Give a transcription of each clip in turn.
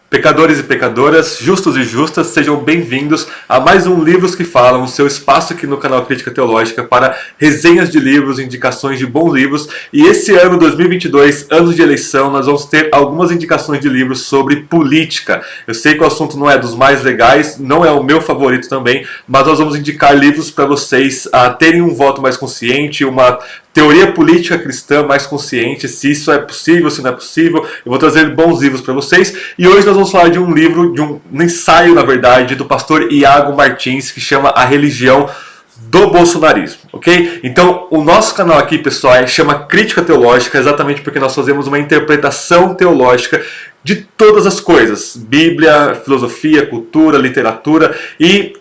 Pecadores e pecadoras, justos e justas, sejam bem-vindos a mais um Livros que Falam, o seu espaço aqui no canal Crítica Teológica para resenhas de livros, indicações de bons livros. E esse ano, 2022, ano de eleição, nós vamos ter algumas indicações de livros sobre política. Eu sei que o assunto não é dos mais legais, não é o meu favorito também, mas nós vamos indicar livros para vocês terem um voto mais consciente, uma teoria política cristã mais consciente, se isso é possível, se não é possível. Eu vou trazer bons livros para vocês. E hoje nós vamos falar de um livro, de um ensaio, na verdade, do pastor Iago Martins, que chama A Religião do Bolsonarismo, ok? Então, o nosso canal aqui, pessoal, chama Crítica Teológica, exatamente porque nós fazemos uma interpretação teológica de todas as coisas. Bíblia, filosofia, cultura, literatura e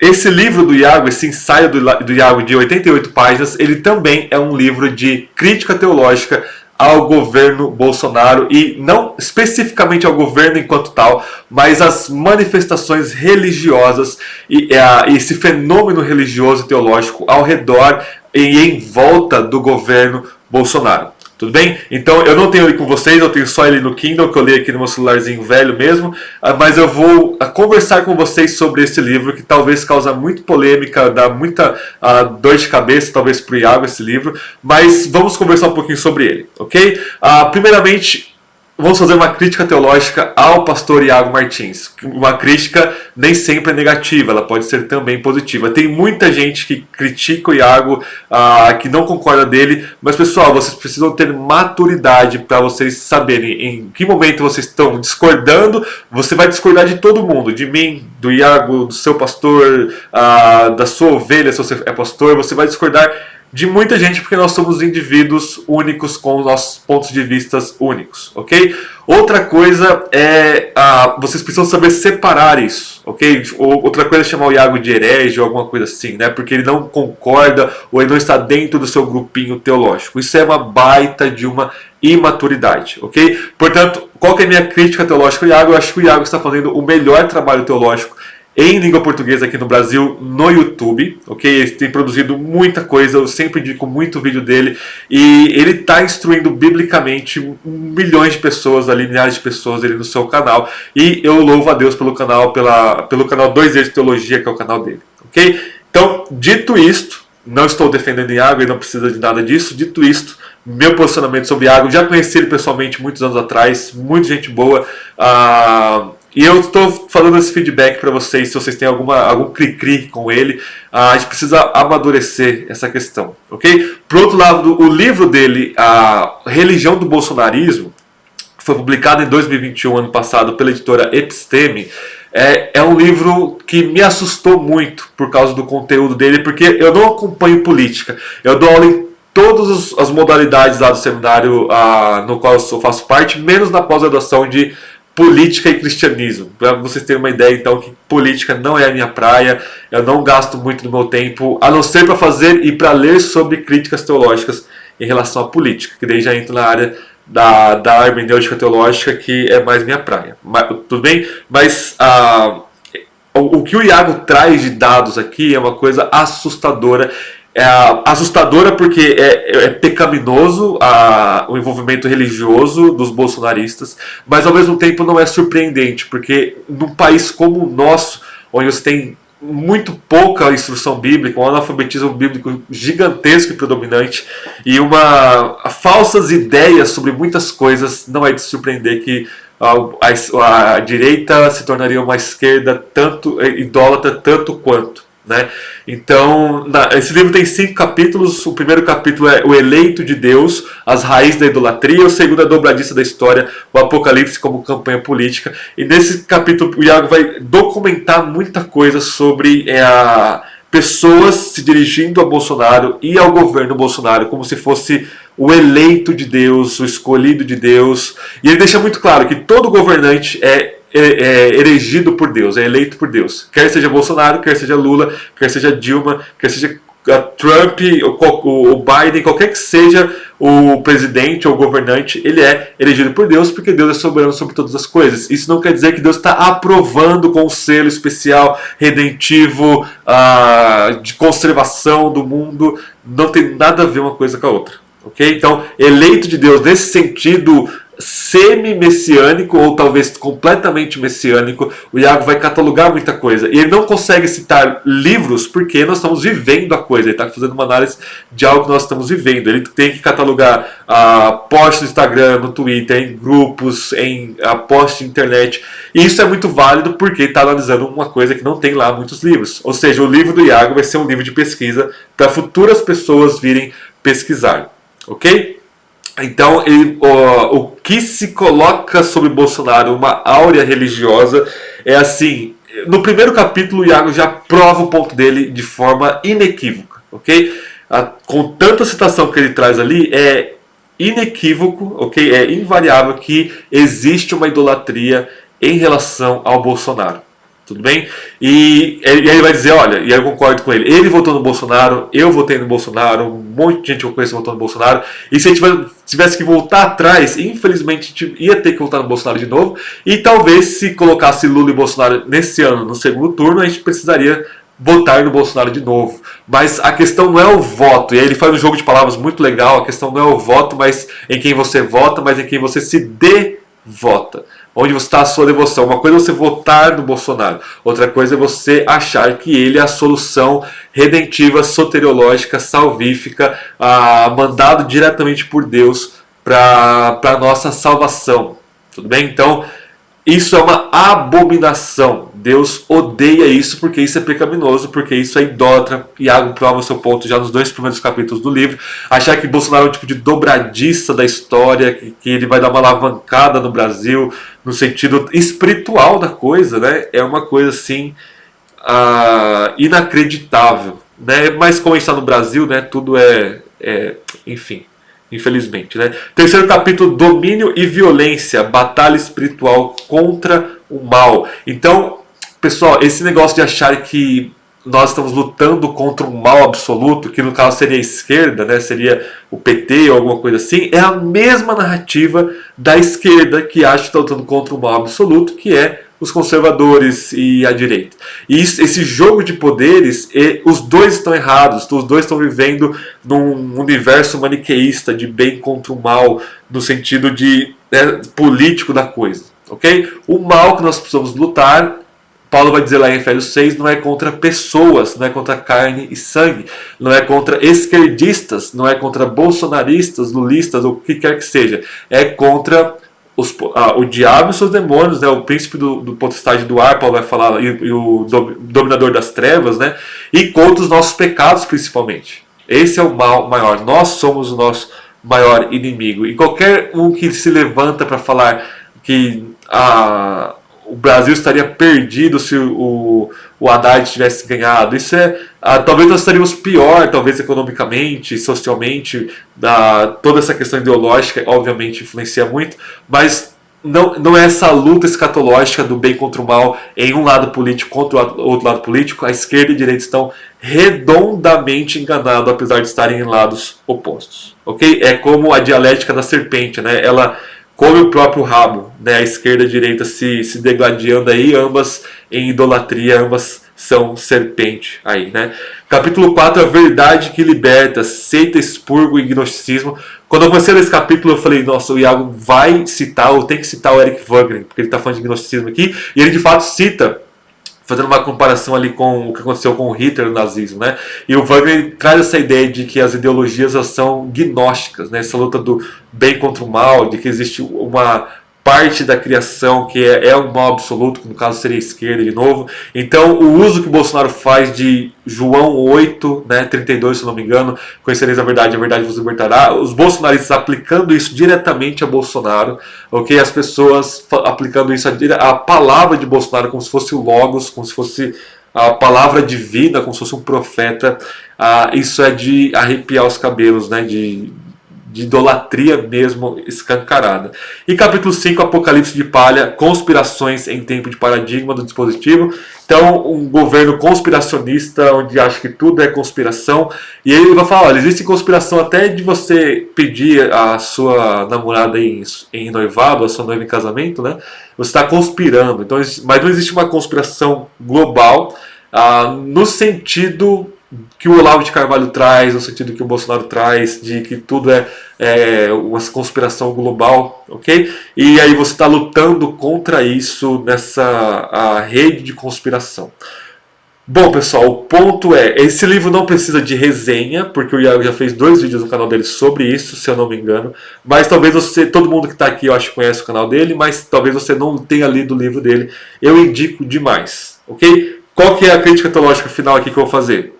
esse livro do Iago, esse ensaio do Iago de 88 páginas, ele também é um livro de crítica teológica ao governo Bolsonaro e não especificamente ao governo enquanto tal, mas às manifestações religiosas e esse fenômeno religioso e teológico ao redor e em volta do governo Bolsonaro. Tudo bem? Então eu não tenho ele com vocês, eu tenho só ele no Kindle, que eu li aqui no meu celularzinho velho mesmo, mas eu vou conversar com vocês sobre esse livro, que talvez causa muito polêmica, dá muita dor de cabeça, talvez para o Iago esse livro, mas vamos conversar um pouquinho sobre ele, ok? Primeiramente, vamos fazer uma crítica teológica ao pastor Iago Martins. Uma crítica nem sempre é negativa, ela pode ser também positiva. Tem muita gente que critica o Iago, que não concorda dele, mas pessoal, vocês precisam ter maturidade para vocês saberem em que momento vocês estão discordando. Você vai discordar de todo mundo, de mim, do Iago, do seu pastor, da sua ovelha, se você é pastor, você vai discordar de muita gente, porque nós somos indivíduos únicos com os nossos pontos de vista únicos, ok? Outra coisa é, vocês precisam saber separar isso, ok? Outra coisa é chamar o Iago de herege ou alguma coisa assim, né? Porque ele não concorda ou ele não está dentro do seu grupinho teológico. Isso é uma baita de uma imaturidade, ok? Portanto, qual que é a minha crítica teológica ao Iago? Eu acho que o Iago está fazendo o melhor trabalho teológico em língua portuguesa aqui no Brasil, no YouTube, ok? Ele tem produzido muita coisa, eu sempre indico muito vídeo dele, e ele está instruindo biblicamente milhões de pessoas, ali, milhares de pessoas ali no seu canal, e eu louvo a Deus pelo canal, pelo canal 2D de Teologia, que é o canal dele, ok? Então, dito isto, não estou defendendo Iago, ele não precisa de nada disso, dito isto, meu posicionamento sobre Iago, já conheci ele pessoalmente muitos anos atrás, muita gente boa, e eu estou falando esse feedback para vocês, se vocês têm algum cri-cri com ele, a gente precisa amadurecer essa questão, ok? Por outro lado, o livro dele, A Religião do Bolsonarismo, foi publicado em 2021, ano passado, pela editora Episteme, é um livro que me assustou muito por causa do conteúdo dele, porque eu não acompanho política, eu dou aula em todas as modalidades lá do seminário no qual eu faço parte, menos na pós-graduação de política e cristianismo. Para vocês terem uma ideia, então, que política não é a minha praia, eu não gasto muito do meu tempo, a não ser para fazer e para ler sobre críticas teológicas em relação à política, que daí já entra na área da hermenêutica teológica, que é mais minha praia. Tudo bem? Mas o que o Iago traz de dados aqui é uma coisa assustadora. Assustadora porque é pecaminoso o envolvimento religioso dos bolsonaristas, mas ao mesmo tempo não é surpreendente, porque num país como o nosso, onde você tem muito pouca instrução bíblica, um analfabetismo bíblico gigantesco e predominante, e falsas ideias sobre muitas coisas, não é de surpreender que a direita se tornaria uma esquerda tanto idólatra tanto quanto. Né? Então, esse livro tem 5 capítulos. O primeiro capítulo é O Eleito de Deus, as raízes da idolatria. O segundo é a dobradiça da história, o Apocalipse como campanha política. E nesse capítulo o Iago vai documentar muita coisa sobre pessoas se dirigindo a Bolsonaro e ao governo Bolsonaro como se fosse o eleito de Deus, o escolhido de Deus. E ele deixa muito claro que todo governante é elegido por Deus, é eleito por Deus. Quer seja Bolsonaro, quer seja Lula, quer seja Dilma, quer seja Trump, o Biden, qualquer que seja o presidente ou o governante, ele é elegido por Deus, porque Deus é soberano sobre todas as coisas. Isso não quer dizer que Deus está aprovando com um selo especial, redentivo, de conservação do mundo. Não tem nada a ver uma coisa com a outra. Okay? Então, eleito de Deus nesse sentido semi-messiânico ou talvez completamente messiânico. O Iago vai catalogar muita coisa e ele não consegue citar livros porque nós estamos vivendo a coisa. Ele está fazendo uma análise de algo que nós estamos vivendo. Ele tem que catalogar posts no Instagram, no Twitter, em grupos, em posts de internet. E isso é muito válido porque ele está analisando uma coisa que não tem lá muitos livros. Ou seja, o livro do Iago vai ser um livro de pesquisa para futuras pessoas virem pesquisar. Ok? Então, o que se coloca sobre Bolsonaro, uma áurea religiosa, é assim, no primeiro capítulo o Iago já prova o ponto dele de forma inequívoca, ok? Com tanta citação que ele traz ali, é inequívoco, ok? É invariável que existe uma idolatria em relação ao Bolsonaro. Tudo bem? E ele vai dizer, olha, e eu concordo com ele votou no Bolsonaro, eu votei no Bolsonaro, um monte de gente que eu conheço votou no Bolsonaro, e se a gente tivesse que voltar atrás, infelizmente a gente ia ter que voltar no Bolsonaro de novo, e talvez se colocasse Lula e Bolsonaro nesse ano, no segundo turno, a gente precisaria votar no Bolsonaro de novo. Mas a questão não é o voto, e aí ele faz um jogo de palavras muito legal, a questão não é o voto, mas em quem você vota, mas em quem você se devota. Onde você está a sua devoção. Uma coisa é você votar no Bolsonaro, outra coisa é você achar que ele é a solução redentiva, soteriológica, salvífica, mandado diretamente por Deus para a nossa salvação. Tudo bem? Então, isso é uma abominação. Deus odeia isso porque isso é pecaminoso, porque isso é idólatra. Iago prova o seu ponto já nos 2 primeiros capítulos do livro. Achar que Bolsonaro é um tipo de dobradiça da história, que ele vai dar uma alavancada no Brasil, no sentido espiritual da coisa, né? É uma coisa assim inacreditável, né? Mas como a gente está no Brasil, né? Tudo enfim. Infelizmente, né? Terceiro capítulo, domínio e violência, batalha espiritual contra o mal. Então, pessoal, esse negócio de achar que nós estamos lutando contra um mal absoluto, que no caso seria a esquerda, né? Seria o PT ou alguma coisa assim, é a mesma narrativa da esquerda que acha que está lutando contra um mal absoluto, que é os conservadores e a direita. E esse jogo de poderes, os dois estão errados, os dois estão vivendo num universo maniqueísta de bem contra o mal, no sentido de político da coisa. Okay? O mal que nós precisamos lutar, Paulo vai dizer lá em Efésios 6, não é contra pessoas, não é contra carne e sangue, não é contra esquerdistas, não é contra bolsonaristas, lulistas, ou o que quer que seja, é contra o diabo e seus demônios, né? O príncipe do potestade do ar, Paulo vai falar, e o dominador das trevas, né? E contra os nossos pecados, principalmente. Esse é o mal maior. Nós somos o nosso maior inimigo. E qualquer um que se levanta para falar que o Brasil estaria perdido se o Haddad tivesse ganhado, isso talvez nós estaríamos pior, talvez economicamente, socialmente, toda essa questão ideológica obviamente influencia muito, mas não é essa luta escatológica do bem contra o mal em um lado político contra o outro lado político. A esquerda e a direita estão redondamente enganados, apesar de estarem em lados opostos. Okay? É como a dialética da serpente, né? Ela come o próprio rabo, né? A esquerda e a direita se degladiando aí, ambas em idolatria, ambas são serpente aí, né? Capítulo 4, a verdade que liberta, seita, expurgo e gnosticismo. Quando eu comecei a ler esse capítulo, eu falei, nossa, o Iago vai citar, ou tem que citar o Eric Wagner, porque ele está falando de gnosticismo aqui, e ele de fato cita, fazendo uma comparação ali com o que aconteceu com o Hitler no nazismo, né? E o Wagner traz essa ideia de que as ideologias são gnósticas, né? Essa luta do bem contra o mal, de que existe uma parte da criação que é um mal absoluto, que no caso seria a esquerda de novo. Então o uso que o Bolsonaro faz de João 8, né, 32, se não me engano, conhecereis a verdade vos libertará, os bolsonaristas aplicando isso diretamente a Bolsonaro, ok? As pessoas aplicando isso a palavra de Bolsonaro como se fosse o Logos, como se fosse a palavra divina, como se fosse um profeta. Isso é de arrepiar os cabelos, né, de idolatria mesmo escancarada. E capítulo 5, Apocalipse de Palha, conspirações em tempo de paradigma do dispositivo. Então, um governo conspiracionista, onde acha que tudo é conspiração. E aí ele vai falar, olha, existe conspiração até de você pedir a sua namorada em noivado, a sua noiva em casamento, né? Você está conspirando. Então, mas não existe uma conspiração global no sentido que o Olavo de Carvalho traz, no sentido que o Bolsonaro traz, de que tudo é uma conspiração global, ok? E aí você está lutando contra isso nessa rede de conspiração. Bom, pessoal, o ponto é, esse livro não precisa de resenha, porque o Iago já fez 2 vídeos no canal dele sobre isso, se eu não me engano. Mas talvez você, todo mundo que está aqui, eu acho que conhece o canal dele, mas talvez você não tenha lido o livro dele. Eu indico demais, ok? Qual que é a crítica teológica final aqui que eu vou fazer?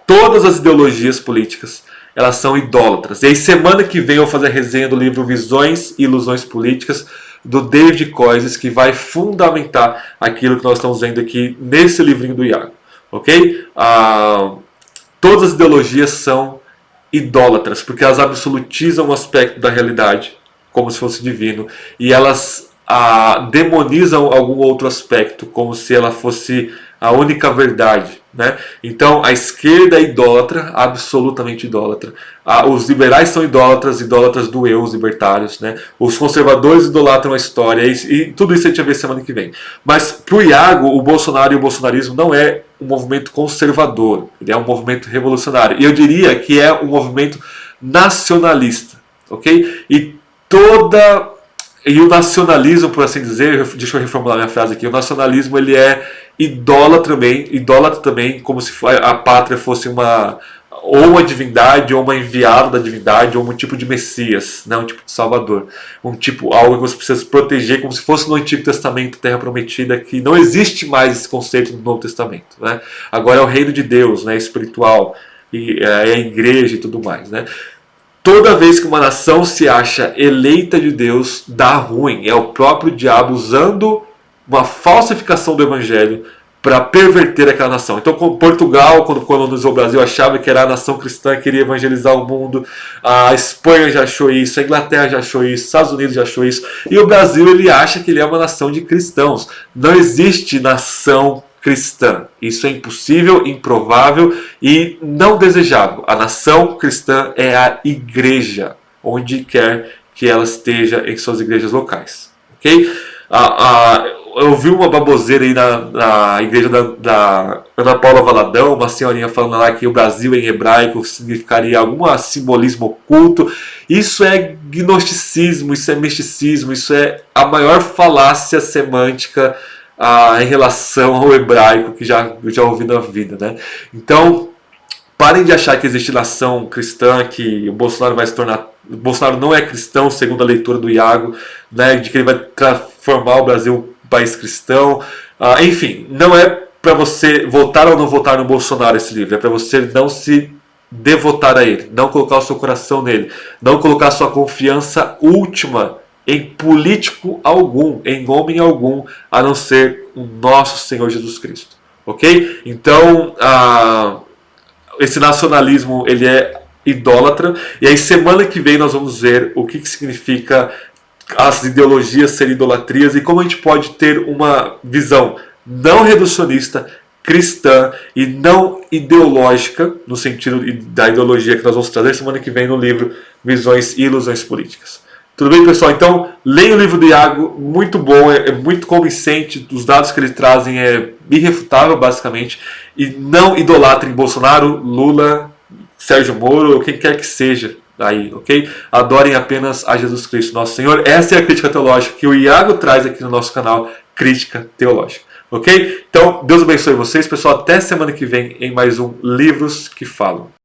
Todas as ideologias políticas, elas são idólatras. E aí semana que vem eu vou fazer a resenha do livro Visões e Ilusões Políticas, do David Koyzis, que vai fundamentar aquilo que nós estamos vendo aqui nesse livrinho do Iago. Ok? Todas as ideologias são idólatras, porque elas absolutizam um aspecto da realidade, como se fosse divino, e elas demonizam algum outro aspecto, como se ela fosse a única verdade, né? Então a esquerda é idólatra, absolutamente idólatra. Os liberais são idólatras, idólatras do eu, os libertários, né? Os conservadores idolatram a história, e tudo isso a gente vai ver semana que vem. Mas para o Iago, o Bolsonaro e o bolsonarismo não é um movimento conservador, ele é um movimento revolucionário. E eu diria que é um movimento nacionalista, ok? E o nacionalismo, por assim dizer, deixa eu reformular minha frase aqui, o nacionalismo ele é idólatra também, como se a pátria fosse ou uma divindade, ou uma enviada da divindade, ou um tipo de Messias, né? Um tipo de Salvador. Algo que você precisa proteger, como se fosse no Antigo Testamento, Terra Prometida, que não existe mais esse conceito no Novo Testamento, né? Agora é o reino de Deus, né? Espiritual, e é a igreja e tudo mais, né? Toda vez que uma nação se acha eleita de Deus, dá ruim. É o próprio diabo usando uma falsificação do evangelho para perverter aquela nação. Então, Portugal, quando colonizou o Brasil, achava que era a nação cristã, queria evangelizar o mundo. A Espanha já achou isso, a Inglaterra já achou isso, os Estados Unidos já achou isso. E o Brasil, ele acha que ele é uma nação de cristãos. Não existe nação cristã. Isso é impossível, improvável e não desejável. A nação cristã é a igreja, onde quer que ela esteja em suas igrejas locais. Ok? Eu vi uma baboseira aí na igreja da Ana Paula Valadão, uma senhorinha falando lá que o Brasil em hebraico significaria algum simbolismo oculto. Isso é gnosticismo, isso é misticismo, isso é a maior falácia semântica em relação ao hebraico que já ouvi na vida, né? Então, parem de achar que existe nação cristã, que o Bolsonaro vai se tornar... O Bolsonaro não é cristão, segundo a leitura do Iago, né? De que ele vai transformar o Brasil em país cristão. Enfim, não é para você votar ou não votar no Bolsonaro esse livro, é para você não se devotar a ele, não colocar o seu coração nele, não colocar a sua confiança última em político algum, em homem algum, a não ser o nosso Senhor Jesus Cristo. Ok? Então, esse nacionalismo ele é idólatra. E aí semana que vem nós vamos ver o que significa as ideologias serem idolatrias e como a gente pode ter uma visão não reducionista, cristã e não ideológica, no sentido da ideologia que nós vamos trazer semana que vem no livro Visões e Ilusões Políticas. Tudo bem, pessoal? Então, leia o livro do Iago, muito bom, é muito convincente, os dados que ele trazem é irrefutável, basicamente, e não idolatrem Bolsonaro, Lula, Sérgio Moro, ou quem quer que seja aí, ok? Adorem apenas a Jesus Cristo, nosso Senhor. Essa é a crítica teológica que o Iago traz aqui no nosso canal, Crítica Teológica, ok? Então, Deus abençoe vocês, pessoal, até semana que vem em mais um Livros que Falam.